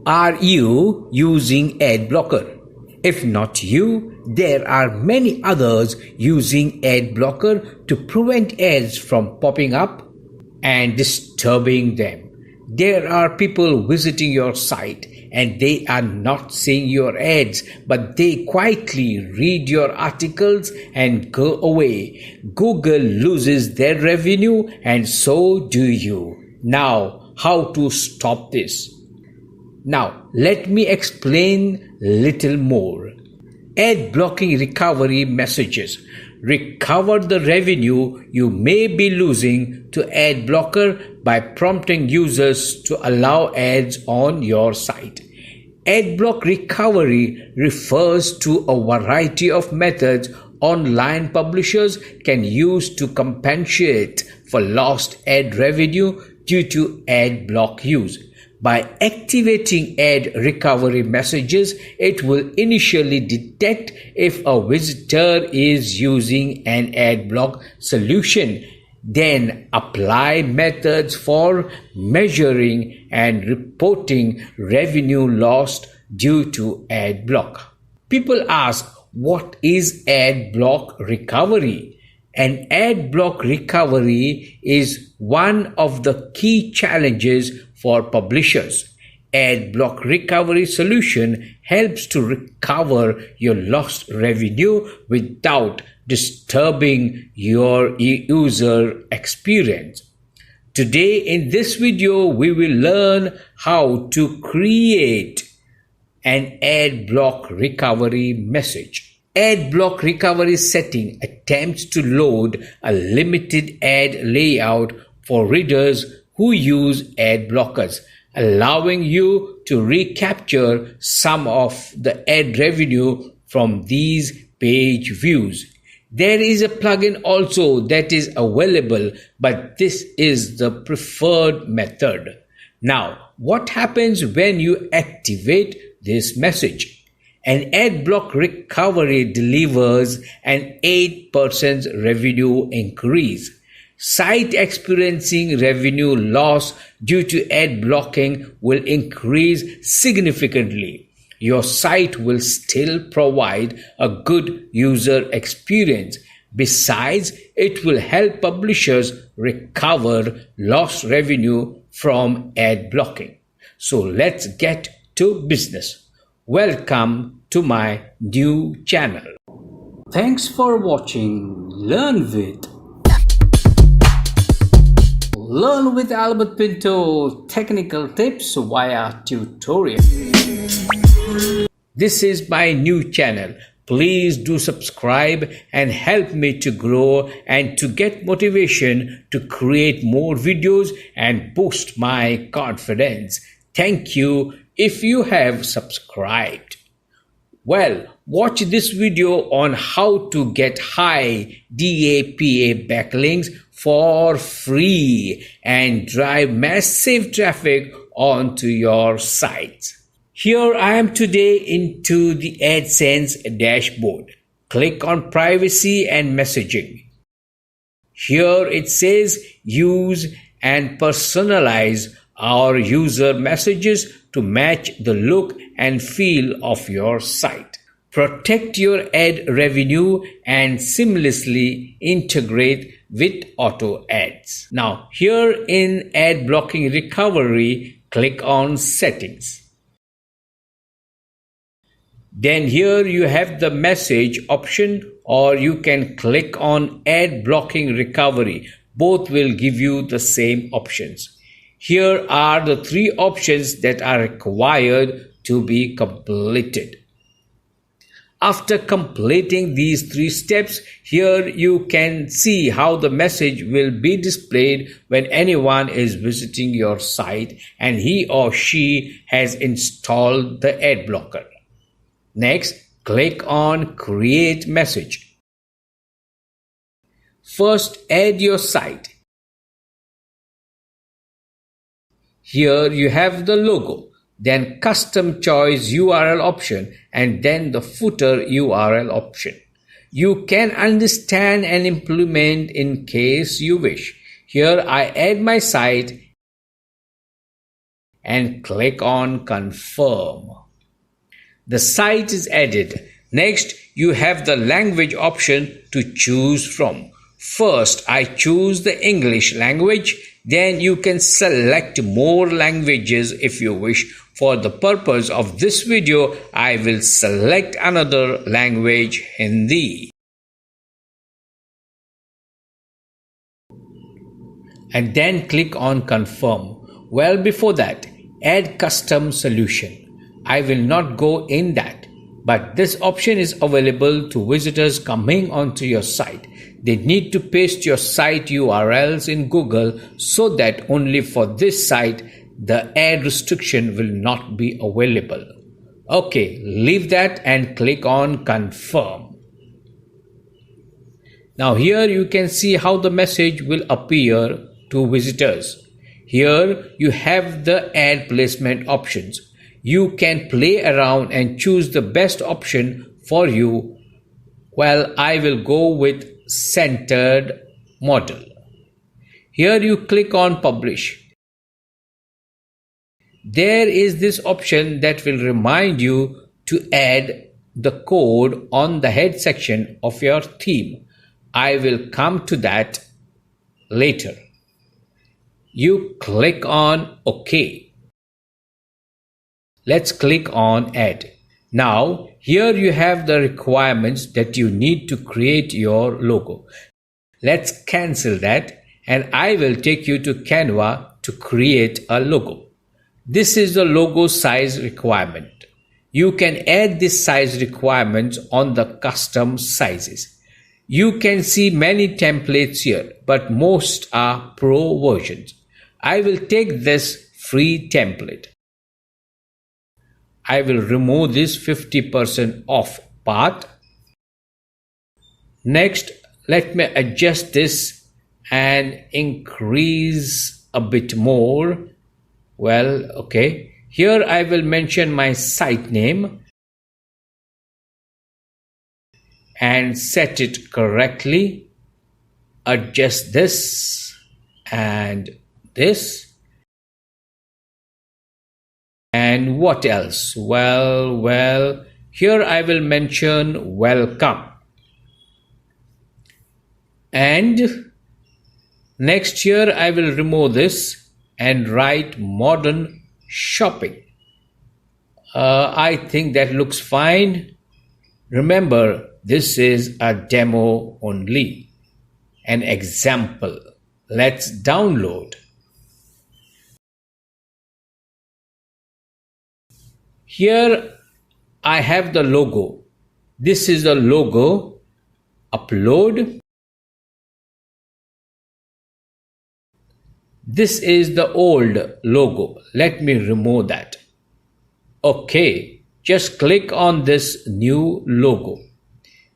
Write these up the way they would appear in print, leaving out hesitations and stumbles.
Are you using Adblocker? If not you, there are many others using Adblocker to prevent ads from popping up and disturbing them. There are people visiting your site and they are not seeing your ads, but they quietly read your articles and go away. Google loses their revenue and so do you. Now, how to stop this? Now, let me explain little more. Ad blocking recovery messages. Recover the revenue you may be losing to ad blocker by prompting users to allow ads on your site. Ad block recovery refers to a variety of methods online publishers can use to compensate for lost ad revenue due to ad block use. By activating ad recovery messages, it will initially detect if a visitor is using an ad block solution, then apply methods for measuring and reporting revenue lost due to ad block. People ask, what is ad block recovery? An ad block recovery is one of the key challenges for publishers. Ad block recovery solution helps to recover your lost revenue without disturbing your user experience. Today in this video, we will learn how to create an ad block recovery message. Ad block recovery setting attempts to load a limited ad layout for readers who use ad blockers, allowing you to recapture some of the ad revenue from these page views. There is a plugin also that is available, but this is the preferred method. Now, what happens when you activate this message? An ad block recovery delivers an 8% revenue increase. Site experiencing revenue loss due to ad blocking will increase significantly. Your site will still provide a good user experience. Besides, it will help publishers recover lost revenue from ad blocking. So let's get to business. Welcome to my new channel. Thanks for watching Learn with Albert Pinto technical tips via tutorial. This is my new channel. Please do subscribe and help me to grow and to get motivation to create more videos and boost my confidence. Thank you if you have subscribed. Well, watch this video on how to get high DAPA backlinks for free and drive massive traffic onto your site. Here I am today into the AdSense dashboard. Click on Privacy and Messaging. Here it says use and personalize our user messages to match the look and feel of your site. Protect your ad revenue and seamlessly integrate with auto ads. Now, here in ad blocking recovery, click on Settings. Then here you have the message option, or you can click on ad blocking recovery. Both will give you the same options. Here are the three options that are required to be completed. After completing these three steps, here you can see how the message will be displayed when anyone is visiting your site and he or she has installed the ad blocker. Next, click on Create Message. First, add your site. Here you have the logo, then custom choice URL option, and then the footer URL option. You can understand and implement in case you wish. Here I add my site. and click on confirm. The site is added. Next, you have the language option to choose from. First, I choose the English language. Then you can select more languages if you wish. For the purpose of this video, I will select another language, Hindi. And then click on confirm. Well, before that, add custom solution. I will not go in that, but this option is available to visitors coming onto your site. They need to paste your site URLs in Google so that only for this site the ad restriction will not be available. Okay, leave that and click on confirm. Now here you can see how the message will appear to visitors. Here you have the ad placement options. You can play around and choose the best option for you. Well, I will go with centered model. Here you click on publish. There is this option that will remind you to add the code on the head section of your theme. I will come to that later. You click on OK. Let's click on add. Now, here you have the requirements that you need to create your logo. Let's cancel that and I will take you to Canva to create a logo. This is the logo size requirement. You can add this size requirements on the custom sizes. You can see many templates here, but most are pro versions. I will take this free template. I will remove this 50% off part. Next, let me adjust this and increase a bit more. Well, okay. Here I will mention my site name and set it correctly. Adjust this and this. And what else? Well, here I will mention welcome. And next here I will remove this and write modern shopping. I think that looks fine. Remember, this is a demo only, an example. Let's download. Here I have the logo. This is the logo. Upload. This is the old logo. Let me remove that. Okay, just click on this new logo.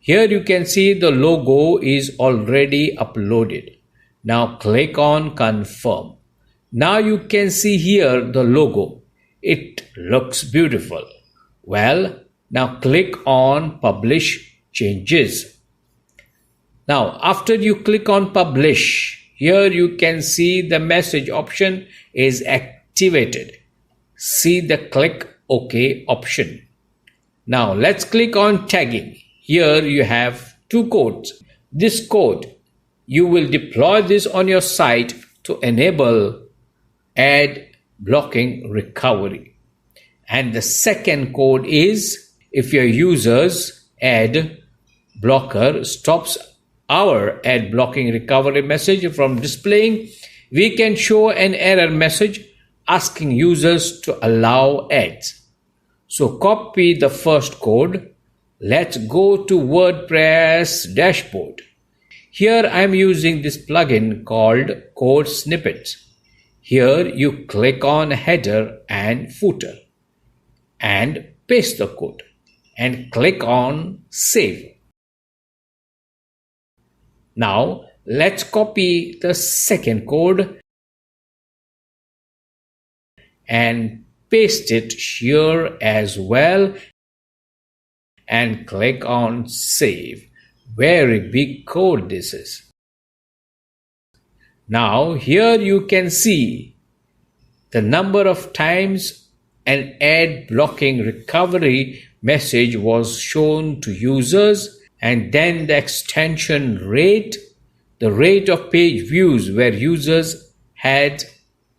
Here you can see the logo is already uploaded. Now click on confirm. Now you can see here the logo. It looks beautiful. Well, now click on publish changes. Now after you click on publish, here you can see the message option is activated. See the click OK option. Now let's click on tagging. Here you have two codes. This code, you will deploy this on your site to enable ad blocking recovery. And the second code is if your user's ad blocker stops our ad blocking recovery message from displaying, we can show an error message asking users to allow ads. So copy the first code. Let's go to WordPress dashboard. Here I am using this plugin called Code Snippets. Here you click on header and footer and paste the code and click on save. Now let's copy the second code and paste it here as well and click on save. Very big code this is. Now here you can see the number of times an ad blocking recovery message was shown to users, and then the extension rate, the rate of page views where users had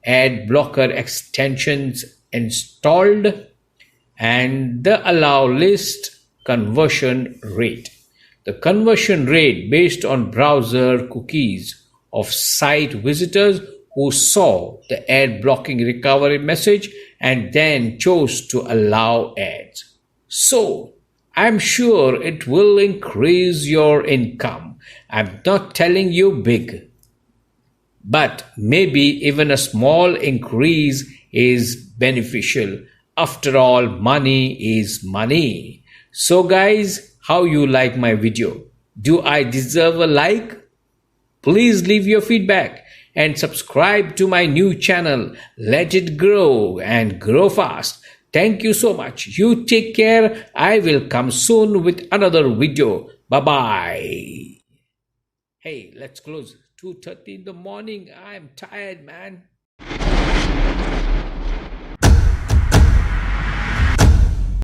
ad blocker extensions installed, and the allow list conversion rate. The conversion rate based on browser cookies of site visitors who saw the ad blocking recovery message and then chose to allow ads. So, I'm sure it will increase your income. I'm not telling you big, but maybe even a small increase is beneficial. After all, money is money. So guys, how you like my video? Do I deserve a like? Please leave your feedback and subscribe to my new channel. Let it grow and grow fast. Thank you so much. You take care. I will come soon with another video. Bye-bye. Hey, let's close. 2:30 in the morning. I'm tired, man.